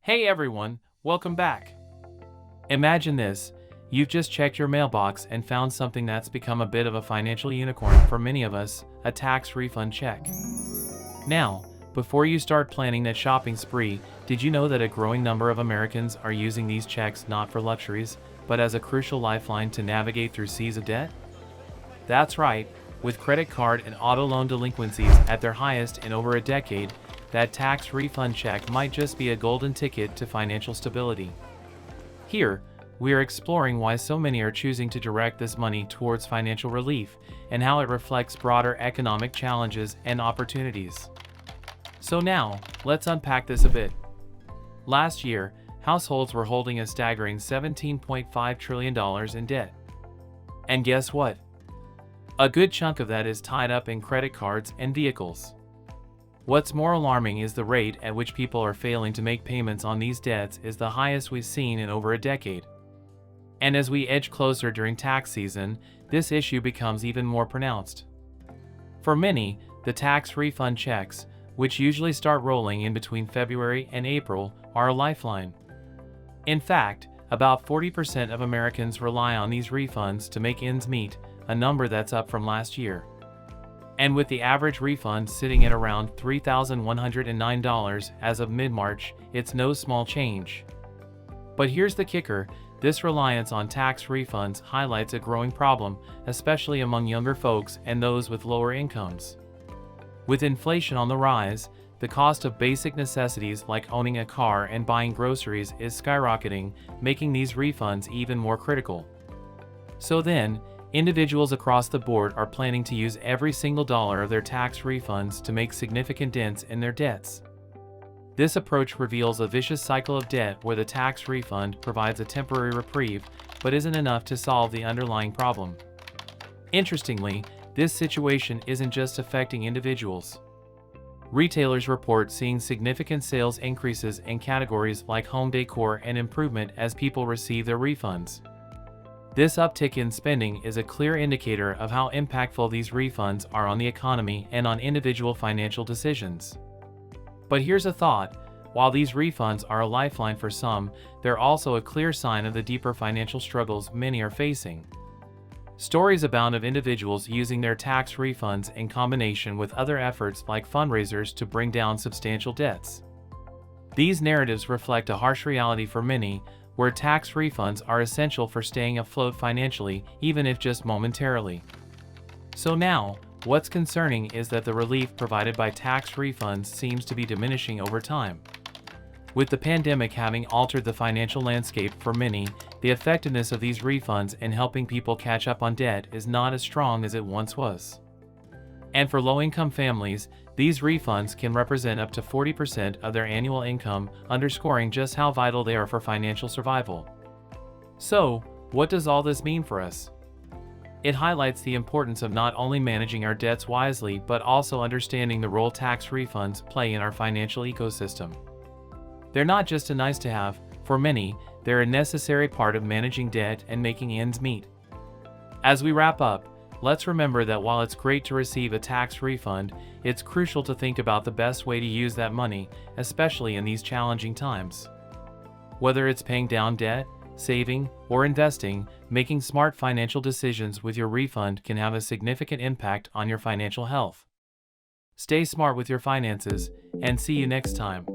Hey everyone, welcome back. Imagine this, you've just checked your mailbox and found something that's become a bit of a financial unicorn for many of us, a tax refund check. Now, before you start planning that shopping spree, did you know that a growing number of Americans are using these checks not for luxuries, but as a crucial lifeline to navigate through seas of debt? That's right, with credit card and auto loan delinquencies at their highest in over a decade, that tax refund check might just be a golden ticket to financial stability. Here, we are exploring why so many are choosing to direct this money towards financial relief and how it reflects broader economic challenges and opportunities. So now, let's unpack this a bit. Last year, households were holding a staggering $17.5 trillion in debt. And guess what? A good chunk of that is tied up in credit cards and vehicles. What's more alarming is the rate at which people are failing to make payments on these debts is the highest we've seen in over a decade. And as we edge closer during tax season, this issue becomes even more pronounced. For many, the tax refund checks, which usually start rolling in between February and April, are a lifeline. In fact, about 40% of Americans rely on these refunds to make ends meet, a number that's up from last year. And with the average refund sitting at around $3,109 as of mid-March, it's no small change. But here's the kicker, this reliance on tax refunds highlights a growing problem, especially among younger folks and those with lower incomes. With inflation on the rise, the cost of basic necessities like owning a car and buying groceries is skyrocketing, making these refunds even more critical. So then, individuals across the board are planning to use every single dollar of their tax refunds to make significant dents in their debts. This approach reveals a vicious cycle of debt where the tax refund provides a temporary reprieve, but isn't enough to solve the underlying problem. Interestingly, this situation isn't just affecting individuals. Retailers report seeing significant sales increases in categories like home decor and improvement as people receive their refunds. This uptick in spending is a clear indicator of how impactful these refunds are on the economy and on individual financial decisions. But here's a thought, while these refunds are a lifeline for some, they're also a clear sign of the deeper financial struggles many are facing. Stories abound of individuals using their tax refunds in combination with other efforts like fundraisers to bring down substantial debts. These narratives reflect a harsh reality for many, where tax refunds are essential for staying afloat financially, even if just momentarily. So now, what's concerning is that the relief provided by tax refunds seems to be diminishing over time. With the pandemic having altered the financial landscape for many, the effectiveness of these refunds in helping people catch up on debt is not as strong as it once was. And for low-income families, these refunds can represent up to 40% of their annual income, underscoring just how vital they are for financial survival. So, what does all this mean for us? It highlights the importance of not only managing our debts wisely but also understanding the role tax refunds play in our financial ecosystem. They're not just a nice-to-have, for many, they're a necessary part of managing debt and making ends meet. As we wrap up, let's remember that while it's great to receive a tax refund, it's crucial to think about the best way to use that money, especially in these challenging times. Whether it's paying down debt, saving, or investing, making smart financial decisions with your refund can have a significant impact on your financial health. Stay smart with your finances, and see you next time.